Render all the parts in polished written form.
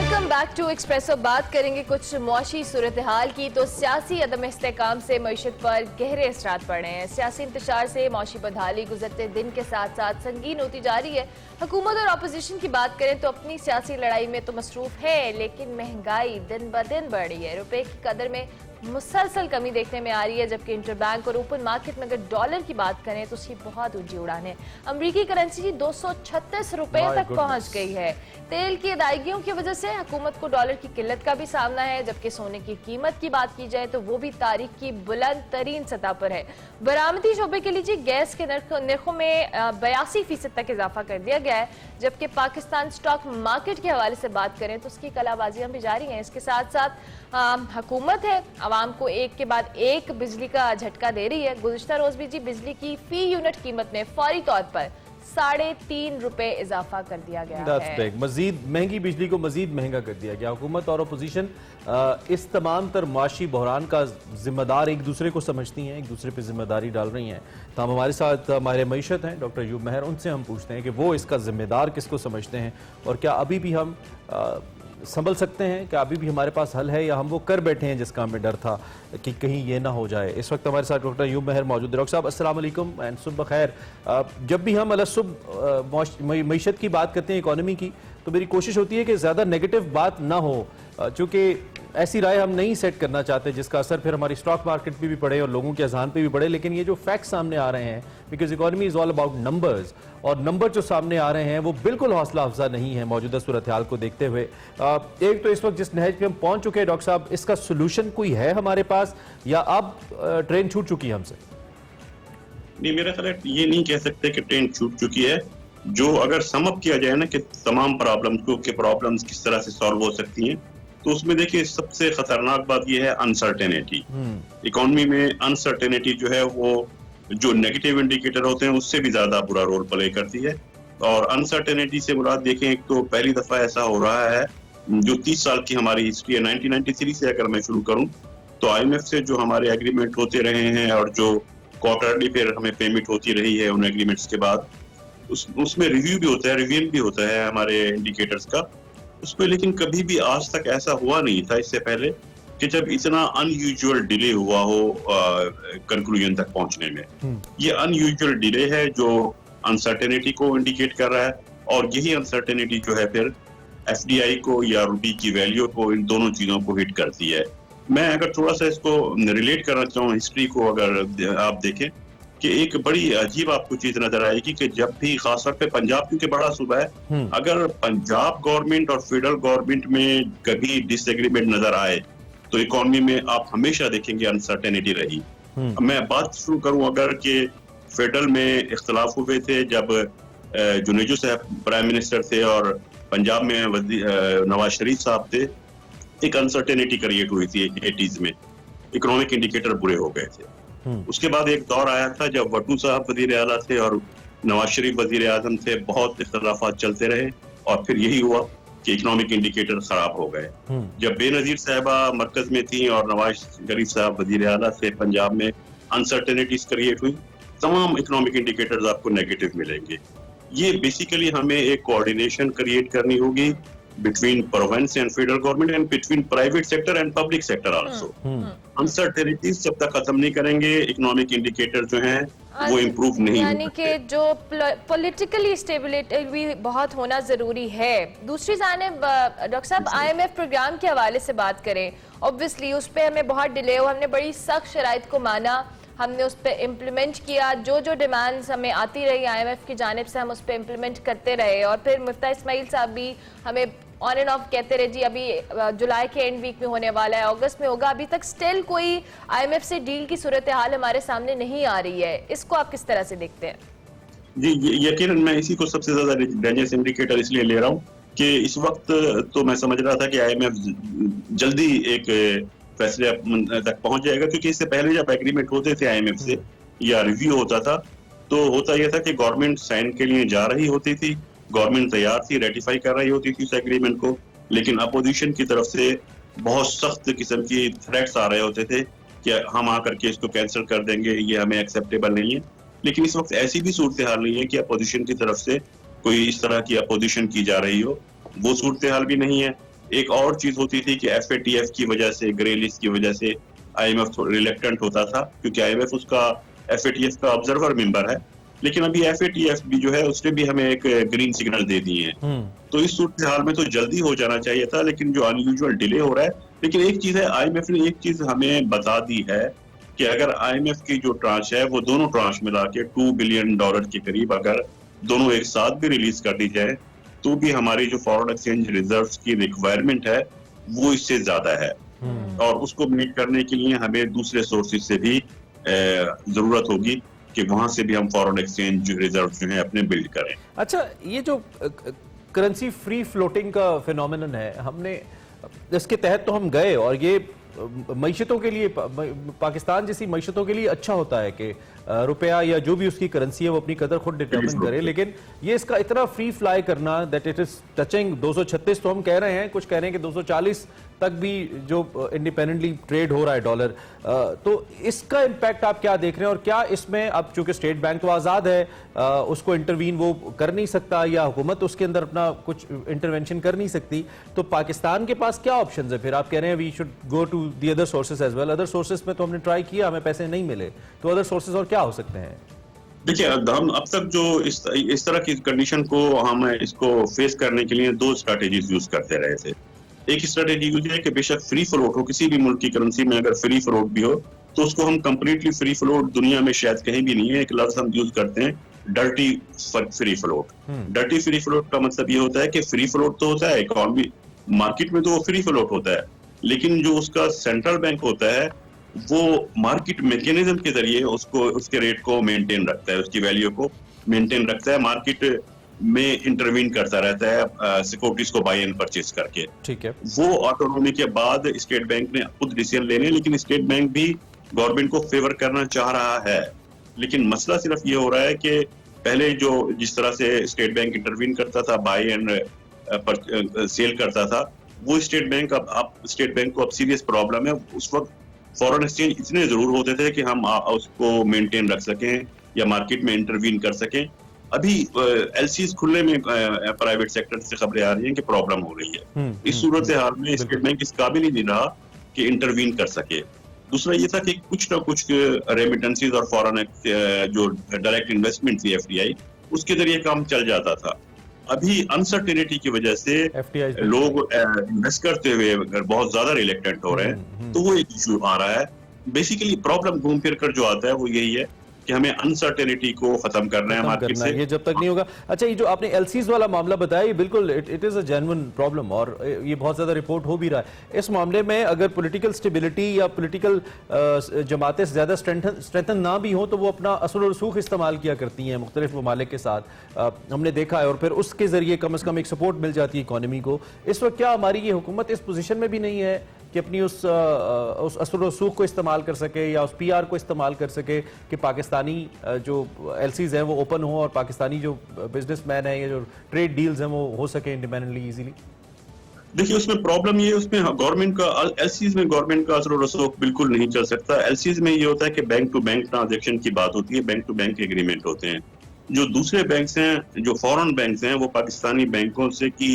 Welcome back to espresso. बात करेंगे कुछ मुआशी सूरत हाल की। तो सियासी अदम इस्तेहकाम से मईशत पर गहरे असरात पड़ रहे हैं। सियासी इंतशार से मुआशी बदहाली गुजरते दिन के साथ साथ संगीन होती जा रही है। हुकूमत और अपोजिशन की बात करें तो अपनी सियासी लड़ाई में तो मसरूफ है, लेकिन महंगाई दिन ब दिन बढ़ रही है। रुपए की कदर में मुसलसल कमी देखने में आ रही है, जबकि इंटरबैंक और ओपन मार्केट में अगर डॉलर की बात करें तो उसकी बहुत ऊंची उड़ान है। अमरीकी करेंसी 236 रुपए तक पहुंच गई है। तेल की अदायगियों की वजह से हुकूमत को डॉलर की किल्लत का भी सामना है, जबकि सोने की कीमत की बात की जाए तो वो भी तारीख की बुलंद तरीन सतह पर है। बरामदी शोबे के लिए गैस के नरखों में 82% तक इजाफा कर दिया गया है, जबकि पाकिस्तान स्टॉक मार्केट के हवाले से बात करें तो उसकी कलाबाजियां भी जारी हैं। इसके साथ साथ हुकूमत है आवाम को एक के बाद एक बिजली का झटका दे रही है। गुज़िश्ता रोज भी बिजली की फी यूनिट कीमत में फौरी तौर पर 3.5 रुपए इजाफा कर दिया गया है। मजीद महंगी बिजली को मजीद महंगा कर दिया गया। हुकूमत और अपोजिशन इस तमाम तर माशी बहरान का जिम्मेदार एक दूसरे को समझती हैं, एक दूसरे पर जिम्मेदारी डाल रही हैं। तो हम हमारे साथ हमारे मईशत हैं डॉक्टर अयूब मेहर, उनसे हम पूछते हैं कि वो इसका जिम्मेदार किसको समझते हैं और क्या अभी भी हम संभल सकते हैं, कि अभी भी हमारे पास हल है, या हम वो कर बैठे हैं जिसका हमें डर था कि कहीं ये ना हो जाए। इस वक्त हमारे साथ डॉक्टर अयूब मेहर मौजूद है। डॉक्टर साहब अस्सलाम वालेकुम एंड सुबह खैर। जब भी हम मईशत की बात करते हैं, इकॉनमी की, तो मेरी कोशिश होती है कि ज़्यादा नेगेटिव बात ना हो, चूँकि ऐसी राय हम नहीं सेट करना चाहते जिसका असर फिर हमारी स्टॉक मार्केट पे भी पड़े और लोगों के अज़हान पे भी पड़े। लेकिन ये जो फैक्ट सामने आ रहे हैं, because economy is all about numbers, और नंबर जो सामने आ रहे हैं वो बिल्कुल हौसला अफजा नहीं है मौजूदा सूरत हाल को देखते हुए। एक तो इस वक्त जिस नहज पे हम पहुंच चुके हैं डॉक्टर साहब, इसका सोल्यूशन कोई है हमारे पास, या अब ट्रेन छूट चुकी है हमसे? नहीं, मेरा ख्याल ये नहीं कह सकते कि ट्रेन छूट चुकी है। जो अगर समअप किया जाए ना कि तमाम प्रॉब्लम्स किस तरह से सॉल्व हो सकती हैं, तो उसमें देखिए सबसे खतरनाक बात यह है अनसर्टेनिटी। इकोनॉमी में अनसर्टेनिटी जो है वो जो नेगेटिव इंडिकेटर होते हैं उससे भी ज्यादा बुरा रोल प्ले करती है। और अनसर्टेनिटी से मुराद देखें, एक तो पहली दफा ऐसा हो रहा है, जो 30 साल की हमारी हिस्ट्री है, 1993 से अगर मैं शुरू करूं तो IMF से जो हमारे एग्रीमेंट होते रहे हैं और जो क्वार्टरली फिर हमें पेमेंट होती रही है उन एग्रीमेंट्स के बाद, उसमें रिव्यू भी होता है, रिवीजन भी होता है हमारे इंडिकेटर्स का उसमें। लेकिन कभी भी आज तक ऐसा हुआ नहीं था इससे पहले कि जब इतना अनयूजुअल डिले हुआ हो कंक्लूजन तक पहुंचने में। ये अनयूजुअल डिले है जो अनसर्टेनिटी को इंडिकेट कर रहा है, और यही अनसर्टेनिटी जो है फिर FDI को या रुपये की वैल्यू को, इन दोनों चीजों को हिट करती है। मैं अगर थोड़ा सा इसको रिलेट करना चाहूँ हिस्ट्री को, अगर आप देखें कि एक बड़ी अजीब आपको चीज नजर आएगी कि जब भी खासतौर पे पंजाब, क्योंकि बड़ा सूबा है, अगर पंजाब गवर्नमेंट और फेडरल गवर्नमेंट में कभी डिसएग्रीमेंट नजर आए तो इकोनॉमी में आप हमेशा देखेंगे अनसर्टेनिटी रही। मैं बात शुरू करूं अगर कि फेडरल में इख्तलाफ हुए थे जब जुनेजो साहब प्राइम मिनिस्टर थे और पंजाब में नवाज शरीफ साहब थे, एक अनसर्टेनिटी क्रिएट हुई थी 80s में, इकोनॉमिक इंडिकेटर बुरे हो गए थे। उसके बाद एक दौर आया था जब भट्टू साहब वजीर आला थे और नवाज शरीफ वजीर आजम थे, बहुत इख्तलाफात चलते रहे और फिर यही हुआ कि इकोनॉमिक इंडिकेटर खराब हो गए। जब बेनजीर साहबा मरकज में थी और नवाज शरीफ साहब वजीर आला थे पंजाब में, अनसर्टेनिटीज क्रिएट हुई, तमाम इकोनॉमिक इंडिकेटर्स आपको नेगेटिव मिलेंगे। ये बेसिकली हमें एक कोऑर्डिनेशन क्रिएट करनी होगी between province and federal government and between private sector and public sector also. Uncertainties जब तक खत्म नहीं करेंगे, इकोनॉमिक इंडिकेटर जो हैं वो इम्प्रूव नहीं होंगे। यानी कि जो पॉलिटिकली स्टेबिलिटी भी बहुत होना जरूरी है। दूसरी जानिब डॉक्टर साहब, IMF प्रोग्राम के हवाले से बात करें, ऑब्वियसली उस पर हमें बहुत डिले हुआ, हमने बड़ी सख्त शराइत को माना, हमने उस पर इम्प्लीमेंट किया, जो डिमांड्स हमें आती रही IMF की जानिब से हम उस पर इम्प्लीमेंट करते रहे। और फिर मुफ्ता इस्माइल साहब भी हमें ऑन एंड ऑफ कहते रहे जी अभी जुलाई के एंड वीक में होने वाला है, अगस्त में होगा। अभी तक स्टिल कोई IMF से डील की सूरत हाल हमारे सामने नहीं आ रही है। इसको आप किस तरह से देखते हैं? जी, यकीनन मैं इसी को सबसे ज्यादा डेंजरस इंडिकेटर इसलिए ले रहा हूँ कि इस वक्त तो मैं समझ रहा था कि IMF जल्दी एक फैसले तक पहुंच जाएगा, क्योंकि इससे पहले जब एग्रीमेंट होते थे IMF से या रिव्यू होता था तो होता यह था कि गवर्नमेंट साइन के लिए जा रही होती थी, गवर्नमेंट तैयार थी, रेटिफाई कर रही होती थी उस एग्रीमेंट को, लेकिन अपोजिशन की तरफ से बहुत सख्त किस्म की थ्रेट्स आ रहे होते थे कि हम आकर के इसको कैंसिल कर देंगे, ये हमें एक्सेप्टेबल नहीं है। लेकिन इस वक्त ऐसी भी सूरत हाल नहीं है कि अपोजिशन की तरफ से कोई इस तरह की अपोजिशन की जा रही हो, वो सूरत हाल भी नहीं है। एक और चीज होती थी कि FATF की वजह से, ग्रे लिस्ट की वजह से IMF रिलेक्टेंट होता था, क्योंकि IMF उसका FATF का ऑब्जर्वर मेंबर है। लेकिन अभी FATF भी जो है उसने भी हमें एक ग्रीन सिग्नल दे दिए हैं। तो इस सूरत हाल में तो जल्दी हो जाना चाहिए था, लेकिन जो अनयूजुअल डिले हो रहा है। लेकिन एक चीज है, IMF ने एक चीज हमें बता दी है कि अगर IMF की जो ट्रांच है वो दोनों ट्रांच मिला के $2 बिलियन के करीब अगर दोनों एक साथ भी रिलीज कर दी जाए, तो भी हमारी जो फॉरेन एक्सचेंज रिजर्व्स की रिक्वायरमेंट है वो इससे ज्यादा है, और उसको मीट करने के लिए हमें दूसरे सोर्सेज से भी जरूरत होगी कि वहां से भी हम फॉरेन एक्सचेंज रिजर्व जो है अपने बिल्ड करें। अच्छा, ये जो करेंसी फ्री फ्लोटिंग का फिनोमेनन है, हमने इसके तहत तो हम गए, और ये मईशतों के लिए, पाकिस्तान जैसी मईशतों के लिए अच्छा होता है कि रुपया या जो भी उसकी करेंसी है वो अपनी कदर खुद डिटरमिन करे। लेकिन ये इसका इतना फ्री फ्लाई करना दैट इट इज टचिंग 236 तो हम कह रहे हैं, कुछ कह रहे हैं कि 240 तक भी जो इंडिपेंडेंटली ट्रेड हो रहा है डॉलर, तो इसका इम्पैक्ट आप क्या देख रहे हैं? और क्या इसमें अब चूंकि स्टेट बैंक तो आज़ाद है, उसको इंटरवीन वो कर नहीं सकता, या हुकूमत उसके अंदर अपना कुछ इंटरवेंशन कर नहीं सकती, तो पाकिस्तान के पास क्या ऑप्शन है? फिर आप कह रहे हैं we should go to the other sources as well. Other sources में तो हमने ट्राई किया, हमें पैसे नहीं मिले, तो अदर सोर्सेज और क्या हो सकते हैं? देखिए, हम अब तक जो इस तरह की कंडीशन को हम इसको फेस करने के लिए 2 स्ट्रैटेजीज यूज करते रहे थे। एक स्ट्रैटेजी यूज है कि बेशक फ्री फ्लोट हो, किसी भी मुल्क की करेंसी में अगर फ्री फ्लोट भी हो तो उसको हम कंप्लीटली फ्री फ्लोट दुनिया में शायद कहीं भी नहीं है, एक लफ्ज हम यूज करते हैं dirty free float. Dirty free float का मतलब ये होता है कि फ्री फ्लोट तो होता है इकोनॉमी मार्केट में, तो वो फ्री फ्लोट होता है, लेकिन जो उसका सेंट्रल बैंक होता है वो मार्केट मैकेनिज्म के जरिए उसको, उसके रेट को मेंटेन रखता है, उसकी वैल्यू को मेंटेन रखता है, मार्केट में इंटरवीन करता रहता है सिक्योरिटीज को बाय एंड परचेज करके। ठीक है, वो ऑटोनॉमी के बाद स्टेट बैंक ने खुद डिसीजन लेने, लेकिन स्टेट बैंक भी गवर्नमेंट को फेवर करना चाह रहा है। लेकिन मसला सिर्फ ये हो रहा है कि पहले जो जिस तरह से स्टेट बैंक इंटरवीन करता था, बाय एंड सेल करता था, वो स्टेट बैंक अब स्टेट बैंक को अब सीरियस प्रॉब्लम है। उस वक्त फॉरेन एक्सचेंज इतने जरूर होते थे कि हम उसको मेंटेन रख सकें या मार्केट में इंटरवीन कर सकें। अभी LCs खुलने में प्राइवेट सेक्टर से खबरें आ रही हैं कि प्रॉब्लम हो रही है। इस सूरत हाल में स्टेट बैंक इस काबिल ही नहीं रहा कि इंटरवीन कर सके। दूसरा ये था कि कुछ ना कुछ रेमिटेंसीज और फॉरेन जो डायरेक्ट इन्वेस्टमेंट थी FDI, उसके जरिए काम चल जाता था। अभी अनसर्टेनिटी की वजह से लोग इन्वेस्ट करते हुए अगर बहुत ज्यादा रिलेक्टेंट हो रहे हैं, तो वो एक इशू आ रहा है। बेसिकली प्रॉब्लम घूम फिर कर जो आता है वो यही है कि हमें अनसर्टेनिटी को खत्म करना है मार्केट से। ये जब तक नहीं होगा। अच्छा, ये जो आपने LCs वाला मामला बताया, ये बिल्कुल it is a genuine problem, और ये बहुत ज्यादा रिपोर्ट हो भी रहा है। इस मामले में अगर पॉलिटिकल स्टेबिलिटी या पॉलिटिकल जमातें ज्यादा स्ट्रेंथन ना भी हो, तो वो अपना असर और रसूख इस्तेमाल किया करती हैं मुख्तलिफ ममालिक के साथ, हमने देखा है, और फिर उसके जरिए कम से कम एक सपोर्ट मिल जाती है इकोनॉमी को। इस वक्त क्या हमारी ये हुकूमत इस पोजीशन में भी नहीं है कि अपनी उस असर रसूख को इस्तेमाल कर सके या उस PR को इस्तेमाल कर सके कि पाकिस्तानी जो LCs हैं वो ओपन हो, और पाकिस्तानी जो बिजनेसमैन है या जो ट्रेड डील्स हैं वो हो सके इंडिपेंडेंटली, इजीली? देखिए, उसमें प्रॉब्लम ये, उसमें गवर्नमेंट का LCs में गवर्नमेंट का असर रसूख बिल्कुल नहीं चल सकता। LCs में ये होता है कि बैंक टू बैंक ट्रांजेक्शन की बात होती है, बैंक टू बैंक एग्रीमेंट होते हैं। जो दूसरे बैंक्स हैं, जो फॉरेन बैंक्स हैं, वो पाकिस्तानी बैंकों से की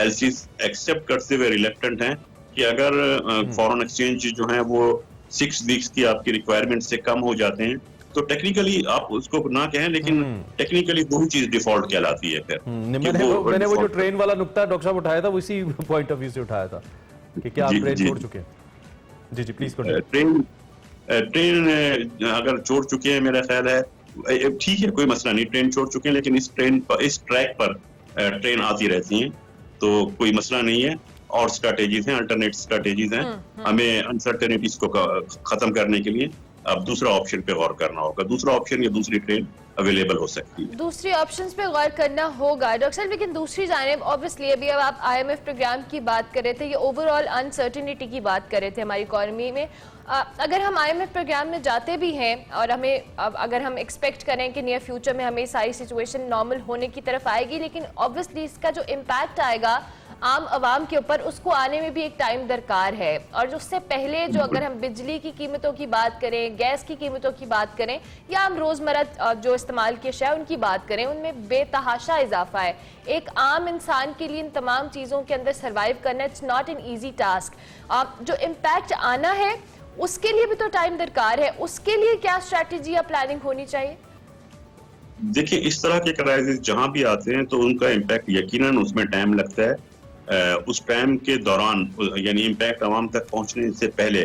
LCs एक्सेप्ट करते हुए रिलेक्टेंट हैं कि अगर फॉरेन एक्सचेंज जो है वो 6 वीक्स की आपकी रिक्वायरमेंट से कम हो जाते हैं, तो टेक्निकली आप उसको ना कहें, लेकिन टेक्निकली वही चीज डिफॉल्ट कहलाती है। फिर मैंने वो जो ट्रेन वाला नुक्ता डॉक्टर साहब उठाया था, वो इसी पॉइंट ऑफ व्यू से उठाया था कि क्या आप ट्रेन छोड़ चुके हैं? जी जी, प्लीज कंटिन्यू। ट्रेन अगर छोड़ चुके हैं, मेरा ख्याल है ठीक है, कोई मसला नहीं, ट्रेन छोड़ चुके हैं, लेकिन इस ट्रैक पर ट्रेन आती रहती हैं, तो कोई मसला नहीं है। और स्ट्रैटेजीज हैं, अल्टरनेट स्ट्रैटेजीज हैं। हमें अनसर्टेनिटीज को खत्म करने के लिए अब दूसरा ऑप्शन पे गौर करना होगा। दूसरा ऑप्शन या दूसरी ट्रेन अवेलेबल हो सकती है, दूसरी ऑप्शंस पे गौर करना होगा डॉक्टर साहब। लेकिन दूसरी जानिब ऑब्वियसली अभी अब आप IMF प्रोग्राम की बात कर रहे थे, ये ओवरऑल अनसर्टेनिटी की बात कर रहे थे हमारी इकोनॉमी में। अगर हम IMF प्रोग्राम में जाते भी हैं और हमें अगर हम एक्सपेक्ट करें कि नियर फ्यूचर में हमें सारी सिचुएशन नॉर्मल होने की तरफ आएगी, लेकिन ऑब्वियसली इसका जो इम्पैक्ट आएगा आम आवाम के ऊपर, उसको आने में भी एक टाइम दरकार है। और उससे पहले जो अगर हम बिजली की कीमतों की बात करें, गैस की कीमतों की बात करें, या हम रोजमर्रा जो इस्तेमाल की अशिया उनकी बात करें, उनमें बेतहाशा इजाफा है। एक आम इंसान के लिए इन तमाम चीजों के अंदर सर्वाइव करना it's not an easy task. जो इम्पैक्ट आना है उसके लिए भी तो टाइम दरकार है, उसके लिए क्या स्ट्रैटेजी या प्लानिंग होनी चाहिए? देखिए, इस तरह के क्राइसिस जहां भी आते हैं तो उनका इम्पैक्ट यकीनन उसमें टाइम लगता है। उस टाइम के दौरान यानी इम्पैक्ट आवाम तक पहुंचने से पहले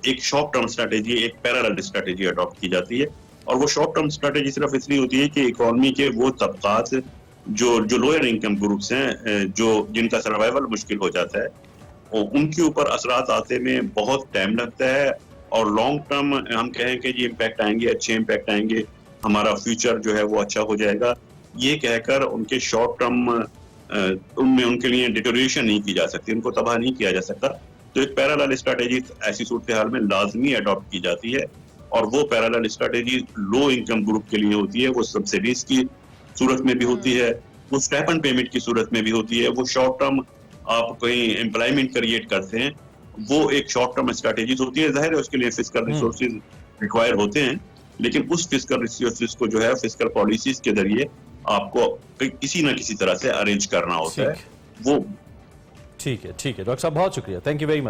एक शॉर्ट टर्म स्ट्रैटेजी, एक पैरेलल स्ट्रैटेजी अडॉप्ट की जाती है। और वो शॉर्ट टर्म स्ट्रैटेजी सिर्फ इसलिए होती है कि इकोनॉमी के वो तबकात जो लोअर इनकम ग्रुप्स हैं, जिनका सर्वाइवल मुश्किल हो जाता है, उनके ऊपर असरात आते में बहुत टाइम लगता है। और लॉन्ग टर्म हम कहें कि ये इम्पैक्ट आएंगे, अच्छे इम्पैक्ट आएंगे, हमारा फ्यूचर जो है वो अच्छा हो जाएगा, ये कहकर उनके शॉर्ट टर्म उनमें उनके लिए डिटोरिएशन नहीं की जा सकती, उनको तबाह नहीं किया जा सकता। तो एक पैरेलल स्ट्रैटेजी ऐसी सूरत हाल में लाजमी अडॉप्ट की जाती है। और वो parallel strategy low income group के लिए होती है। वो सब्सिडीज की सूरत में भी होती है, वो स्टेपन पेमेंट की सूरत में भी होती है, वो शॉर्ट टर्म आप कहीं एम्प्लॉयमेंट क्रिएट करते हैं, वो एक शॉर्ट टर्म स्ट्रैटेजीज होती है। जाहिर है उसके लिए फिस्कल रिसोर्सेज रिक्वायर होते हैं, लेकिन उस फिस्कल रिसोर्सेज को जो है फिस्कल पॉलिसीज के जरिए आपको किसी ना किसी तरह से अरेंज करना होता है। वो ठीक है डॉक्टर साहब, बहुत शुक्रिया, थैंक यू वेरी मच।